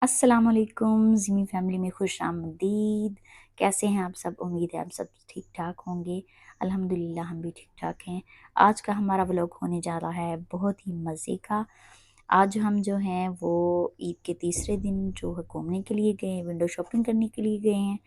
अस्सलाम वालेकुम ज़िमी फैमिली में खुशामदीद। कैसे हैं आप सब? उम्मीद है आप सब ठीक ठाक होंगे। अल्हम्दुलिल्लाह हम भी ठीक ठाक हैं। आज का हमारा व्लॉग होने जा रहा है बहुत ही मज़े का। आज हम जो हैं वो ईद के तीसरे दिन जो है घूमने के लिए गए, विंडो शॉपिंग करने के लिए गए हैं।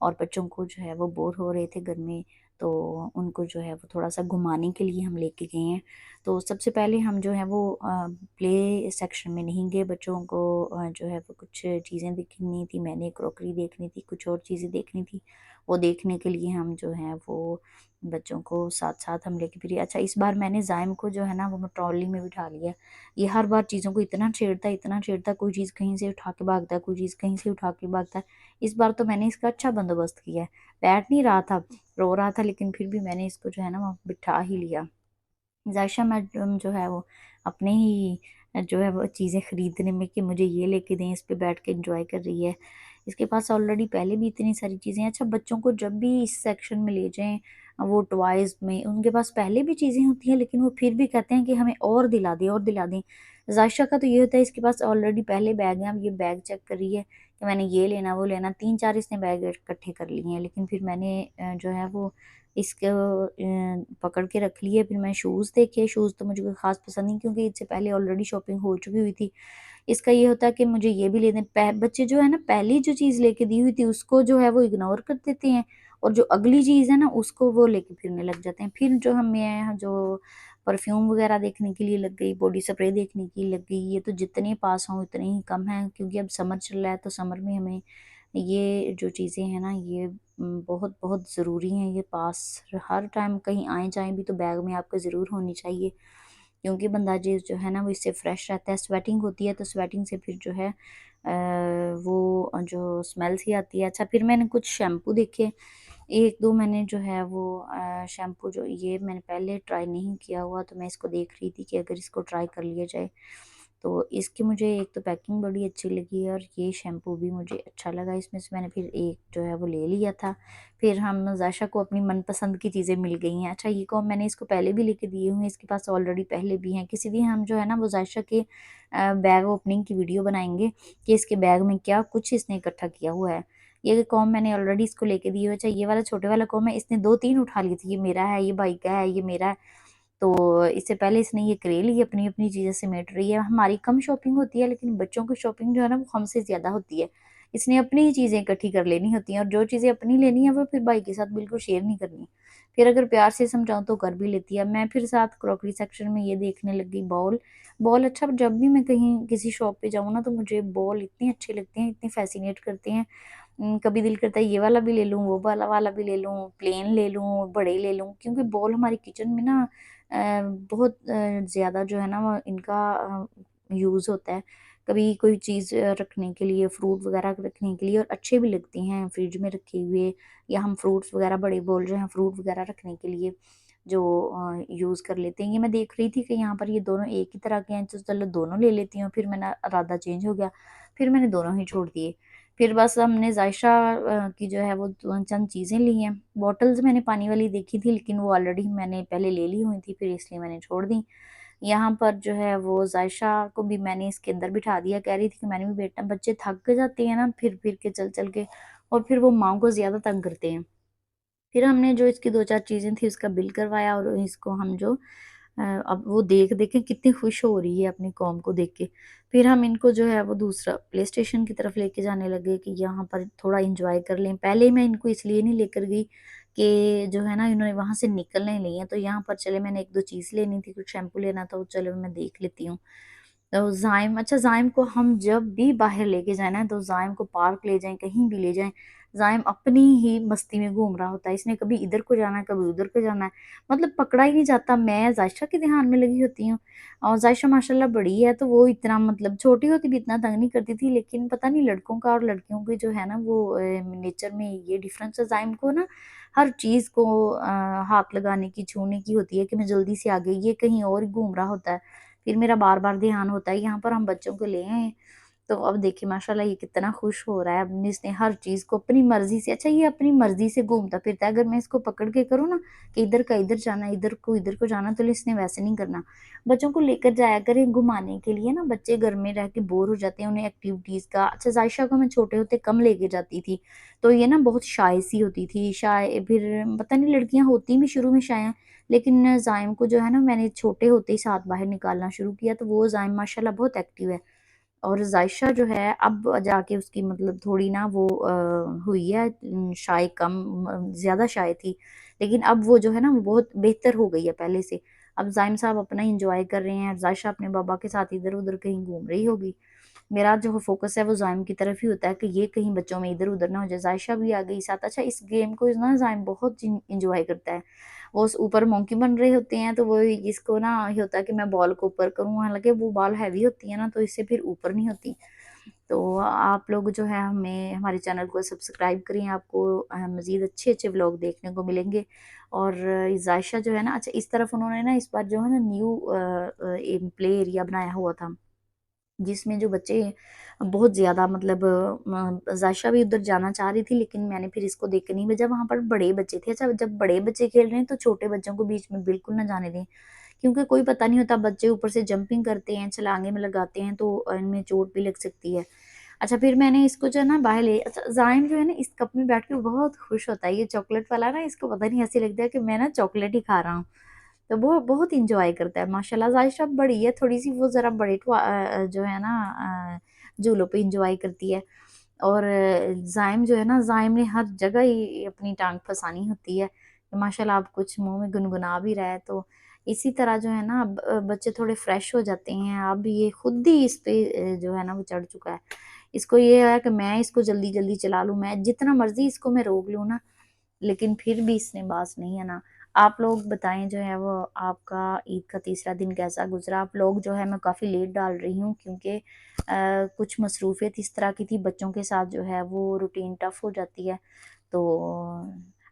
और बच्चों को जो है वो बोर हो रहे थे घर में, तो उनको जो है वो थोड़ा सा घुमाने के लिए हम लेके गए हैं। तो सबसे पहले हम जो है वो प्ले सेक्शन में नहीं गए। बच्चों को जो है वो कुछ चीज़ें देखनी थी, मैंने क्रॉकरी देखनी थी, कुछ और चीज़ें देखनी थी। वो देखने के लिए हम जो है वो बच्चों को साथ साथ हम लेके फिरे। अच्छा, इस बार मैंने जायम को जो है ना वो मैं ट्रॉली में बिठा लिया। ये हर बार चीज़ों को इतना छेड़ता, कोई चीज़ कहीं से उठा के भागता है, कोई चीज़ कहीं से उठा के भागता है। इस बार तो मैंने इसका अच्छा बंदोबस्त किया है। बैठ नहीं रहा था, रो रहा था, लेकिन फिर भी मैंने इसको जो है ना वो बिठा ही लिया। ज़ायशा मैडम जो है वो अपने ही जो है वो चीज़ें ख़रीदने में कि मुझे ये लेके दें, इस पे बैठ के एंजॉय कर रही है। इसके पास ऑलरेडी पहले भी इतनी सारी चीज़ें हैं। अच्छा, बच्चों को जब भी इस सेक्शन में ले जाएँ, वो टॉयज़ में उनके पास पहले भी चीज़ें होती हैं, लेकिन वो फिर भी कहते हैं कि हमें और दिला दें और दिला दें। ज़ायशा का तो ये होता है, इसके पास ऑलरेडी पहले बैग हैं। अब ये बैग चेक कर रही है कि मैंने ये लेना वो लेना, 3-4 इसने बैग इकट्ठे कर लिए हैं। लेकिन फिर मैंने जो है वो इसको पकड़ के रख लिए। फिर मैं शूज़ देखे, शूज़ तो मुझे कोई ख़ास पसंद नहीं, क्योंकि इससे पहले ऑलरेडी शॉपिंग हो चुकी हुई थी। इसका ये होता है कि मुझे ये भी ले दें। बच्चे जो है ना पहली जो चीज़ लेके दी हुई थी उसको जो है वो इग्नोर कर देते हैं, और जो अगली चीज़ है ना उसको वो लेके फिरने लग जाते हैं। फिर जो हम मैं जो परफ्यूम वगैरह देखने के लिए लग गई, बॉडी स्प्रे देखने की लग गई। ये तो जितने पास हों उतने ही कम हैं, क्योंकि अब समर चल रहा है, तो समर में हमें ये जो चीज़ें हैं ना ये बहुत बहुत ज़रूरी हैं। ये पास हर टाइम कहीं आए जाएँ भी तो बैग में आपके ज़रूर होनी चाहिए, क्योंकि बंदा जो है ना वो इससे फ्रेश रहता है। स्वेटिंग होती है तो स्वेटिंग से फिर जो है वो जो स्मेल सी आती है। अच्छा, फिर मैंने कुछ शैम्पू देखे, 1-2 मैंने जो है वो शैम्पू, जो ये मैंने पहले ट्राई नहीं किया हुआ, तो मैं इसको देख रही थी कि अगर इसको ट्राई कर लिया जाए। तो इसकी मुझे एक तो पैकिंग बड़ी अच्छी लगी, और ये शैम्पू भी मुझे अच्छा लगा। इसमें से मैंने फिर एक जो है वो ले लिया था। फिर हम ज़ायशा को अपनी मनपसंद की चीज़ें मिल गई हैं। अच्छा, ये कॉम्ब मैंने इसको पहले भी लेके दिए हुए हैं, इसके पास ऑलरेडी पहले भी हैं। किसी दिन हम जो है ना वो ज़ायशा के बैग ओपनिंग की वीडियो बनाएँगे कि इसके बैग में क्या कुछ इसने इकट्ठा किया हुआ है। ये कॉम्ब मैंने ऑलरेडी इसको लेके दिए हुए। अच्छा, ये वाला छोटे वाला कॉम्ब है, इसने 2-3 उठा लिए थे। ये मेरा है, ये भाई का है, ये मेरा है। तो इससे पहले इसने ये करे ली, अपनी-अपनी चीज़ें समेट रही है। हमारी कम शॉपिंग होती है, लेकिन बच्चों की शॉपिंग जो है ना वो हमसे ज़्यादा होती है। इसने अपनी ही चीज़ें इकट्ठी कर लेनी होती हैं, और जो चीज़ें अपनी लेनी है वो फिर भाई के साथ बिल्कुल शेयर नहीं करनी। फिर अगर प्यार से समझाऊँ तो कर भी लेती है। मैं फिर साथ क्रॉकरी सेक्शन में ये देखने लग गई बाउल। बाउल, अच्छा, जब भी मैं कहीं किसी शॉप पे जाऊँ ना तो मुझे बाउल इतने अच्छे लगते हैं, इतने फ़ैसिनेट करते हैं। कभी दिल करता है ये वाला भी ले लूँ, वो वाला वाला भी ले लूँ, प्लेन ले लूँ, बड़े ले लूँ, क्योंकि बाउल हमारे किचन में ना बहुत ज़्यादा जो है ना वो इनका यूज़ होता है। कभी कोई चीज़ रखने के लिए, फ्रूट वगैरह रखने के लिए, और अच्छे भी लगते हैं फ्रिज में रखे हुए, या हम फ्रूट्स वगैरह, बड़े बाउल जो हैं फ्रूट वगैरह रखने के लिए जो यूज़ कर लेते हैं। ये मैं देख रही थी कि यहाँ पर ये दोनों एक ही तरह के हैं, तो चलो दोनों ले लेती हूँ। फिर मेरा इरादा चेंज हो गया, फिर मैंने दोनों ही छोड़ दिए। फिर बस हमने ज़ायशा की जो है वो चंद चीज़ें ली हैं। बॉटल्स मैंने पानी वाली देखी थी, लेकिन वो ऑलरेडी मैंने पहले ले ली हुई थी, फिर इसलिए मैंने छोड़ दी। यहाँ पर जो है वो ज़ायशा को भी मैंने इसके अंदर बिठा दिया, कह रही थी कि मैंने भी बैठना। बच्चे थक जाते हैं ना फिर के चल के, और फिर वो माँ को ज़्यादा तंग करते हैं। फिर हमने जो इसकी 2-4 चीज़ें थी उसका बिल करवाया, और इसको हम जो अब वो देख-देख के कितनी खुश हो रही है अपनी कॉम को देख के। फिर हम इनको जो है वो दूसरा प्ले स्टेशन की तरफ लेके जाने लगे कि यहाँ पर थोड़ा एन्जॉय कर लें। पहले मैं इनको इसलिए नहीं लेकर गई कि जो है ना इन्होंने वहाँ से निकलने नहीं है, तो यहाँ पर चले मैंने 1-2 चीज़ लेनी थी, कुछ शैम्पू लेना था, वो चलो मैं देख लेती हूँ। तो ज़ाइम, अच्छा, ज़ाइम को हम जब भी बाहर लेके जाए ना तो ज़ाइम को पार्क ले जाएँ, कहीं भी ले जाएँ, ज़ाइम अपनी ही मस्ती में घूम रहा होता है। इसने कभी इधर को जाना है, कभी उधर को जाना है, मतलब पकड़ा ही नहीं जाता। मैं ज़ायशा के ध्यान में लगी होती हूँ, और ज़ायशा माशाल्लाह बड़ी है, तो वो इतना, मतलब छोटी होती भी इतना तंग नहीं करती थी, लेकिन पता नहीं लड़कों का और लड़कियों के जो है ना वो नेचर में ये डिफ़रेंस है। ज़ाइम को ना हर चीज़ को हाथ लगाने की, छूने की होती है कि मैं जल्दी से आ गई, ये कहीं और ही घूम रहा होता है। फिर मेरा बार-बार ध्यान होता है। यहाँ पर हम बच्चों को ले आए, तो अब देखिए माशाल्लाह ये कितना खुश हो रहा है। अब इसने हर चीज़ को अपनी मर्ज़ी से, अच्छा ये अपनी मर्ज़ी से घूमता फिरता है, अगर मैं इसको पकड़ के करूँ ना कि इधर का इधर जाना, इधर को जाना, तो इसने वैसे नहीं करना। बच्चों को लेकर जाया करें घुमाने के लिए ना, बच्चे घर में रह के बोर हो जाते हैं, उन्हें एक्टिविटीज़ का, अच्छा जायशा को मैं छोटे होते कम लेके जाती थी, तो ये ना बहुत शाय सी होती थी, शाय, फिर पता नहीं लड़कियाँ होती भी शुरू में शाय हैं, लेकिन ज़ाइम को जो है ना मैंने छोटे होते ही साथ बाहर निकालना शुरू किया, तो वो ज़ाइम माशाल्लाह बहुत एक्टिव है। और ज़ायशा जो है अब जाके उसकी मतलब थोड़ी ना वो हुई है शाय कम, ज़्यादा शाय थी, लेकिन अब वो जो है ना वो बहुत बेहतर हो गई है पहले से। अब ज़ाइम साहब अपना एन्जॉय कर रहे हैं, ज़ायशा अपने बाबा के साथ इधर-उधर कहीं घूम रही होगी। मेरा जो फ़ोकस है वो ज़ाइम की तरफ ही होता है कि ये कहीं बच्चों में इधर-उधर ना हो जाए। ज़ायशा भी आ गई साथ। अच्छा इस गेम को ना ज़ाइम बहुत एन्जॉय करता है। वो उस ऊपर मंकी बन रहे होते हैं, तो वो इसको ना ये होता है कि मैं बॉल को ऊपर करूँ, हालाँकि वो बॉल हैवी होती है ना, तो इससे फिर ऊपर नहीं होती। तो आप लोग जो है हमें हमारे चैनल को सब्सक्राइब करें, आपको मज़ीद अच्छे-अच्छे व्लॉग देखने को मिलेंगे। और ज़ायशा जो है ना, अच्छा इस तरफ उन्होंने ना इस बार जो है ना न्यू प्ले एरिया बनाया हुआ था। जिसमें जो बच्चे बहुत ज़्यादा मतलब ज़ायशा भी उधर जाना चाह रही थी, लेकिन मैंने फिर इसको देख के नहीं भेजा, वहाँ पर बड़े बच्चे थे। अच्छा जब बड़े बच्चे खेल रहे हैं तो छोटे बच्चों को बीच में बिल्कुल ना जाने दें, क्योंकि कोई पता नहीं होता, बच्चे ऊपर से जंपिंग करते हैं, छलांगे में लगाते हैं, तो इनमें चोट भी लग सकती है। अच्छा फिर मैंने इसको जो है ना बाहर ले, अच्छा ज़ाइम जो है ना इस कप में बैठ के बहुत खुश होता है, ये चॉकलेट वाला ना इसको पता नहीं ऐसे लगता है कि मैं ना चॉकलेट ही खा रहा हूँ। तो वो बहुत एन्जॉय करता है माशाल्लाह। ज़ायशा बड़ी है थोड़ी-सी, वो ज़रा बड़े जो है ना झूलों पे एन्जॉय करती है। और ज़ाइम जो है ना, ज़ाइम ने हर जगह ही अपनी टाँग फँसानी होती है। माशाल्लाह अब कुछ मुँह में गुनगुना भी रहा है, तो इसी तरह जो है ना अब बच्चे थोड़े फ्रेश हो जाते हैं। अब ये खुद ही इस पे जो है ना वो चढ़ चुका है। इसको ये है कि मैं इसको जल्दी-जल्दी चला लूँ, मैं जितना मर्ज़ी इसको मैं रोक लूँ ना, लेकिन फिर भी इसने बाज़ नहीं आना। आप लोग बताएँ जो है वो आपका ईद का तीसरा दिन कैसा गुज़रा? आप लोग जो है मैं काफ़ी लेट डाल रही हूँ, क्योंकि कुछ मसरूफ़ियत इस तरह की थी, बच्चों के साथ जो है वो रूटीन टफ़ हो जाती है। तो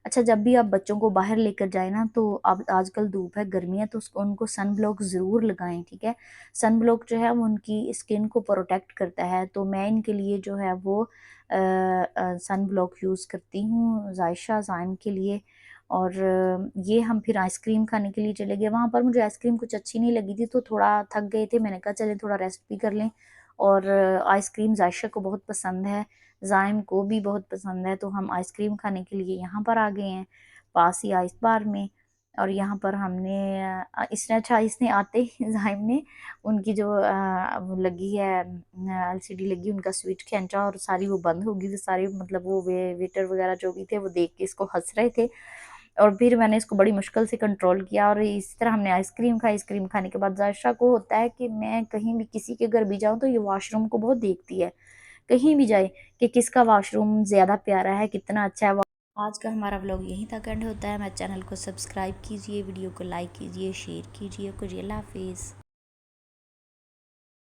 अच्छा जब भी आप बच्चों को बाहर लेकर जाएँ ना, तो अब आजकल धूप है, गर्मी है, तो उसको उनको सन ब्लॉक ज़रूर लगाएँ, ठीक है? सन ब्लॉक जो है वो उनकी स्किन को प्रोटेक्ट करता है, तो मैं इनके लिए जो है वो सन ब्लॉक यूज़ करती हूँ ज़ायशा, ज़ाइम के लिए। और ये हम फिर आइसक्रीम खाने के लिए चले गए, वहाँ पर मुझे आइसक्रीम कुछ अच्छी नहीं लगी थी, तो थोड़ा थक गए थे, मैंने कहा चलें थोड़ा रेस्ट भी कर लें। और आइसक्रीम ज़ायशा को बहुत पसंद है, ज़ाइम को भी बहुत पसंद है, तो हम आइसक्रीम खाने के लिए यहाँ पर आ गए हैं, पास ही आइस बार में। और यहाँ पर हमने इसने, अच्छा इसने आते ही ज़ाइम ने उनकी जो वो लगी है एलसीडी लगी, उनका स्विच खींचा और सारी वो बंद हो गई, तो सारी मतलब वो वेटर वगैरह जो भी थे वो देख के इसको हँस रहे थे। और फिर मैंने इसको बड़ी मुश्किल से कंट्रोल किया, और इसी तरह हमने आइसक्रीम खाई। आइसक्रीम खाने के बाद जायशा को होता है कि मैं कहीं भी किसी के घर भी जाऊँ तो ये वॉशरूम को बहुत देखती है, कहीं भी जाए, कि किसका वॉशरूम ज़्यादा प्यारा है, कितना अच्छा है। आज का हमारा व्लॉग यहीं तक एंड होता है। मेरे चैनल को सब्सक्राइब कीजिए, वीडियो को लाइक कीजिए, शेयर कीजिए। कुछ अल्लाह हाफिज़।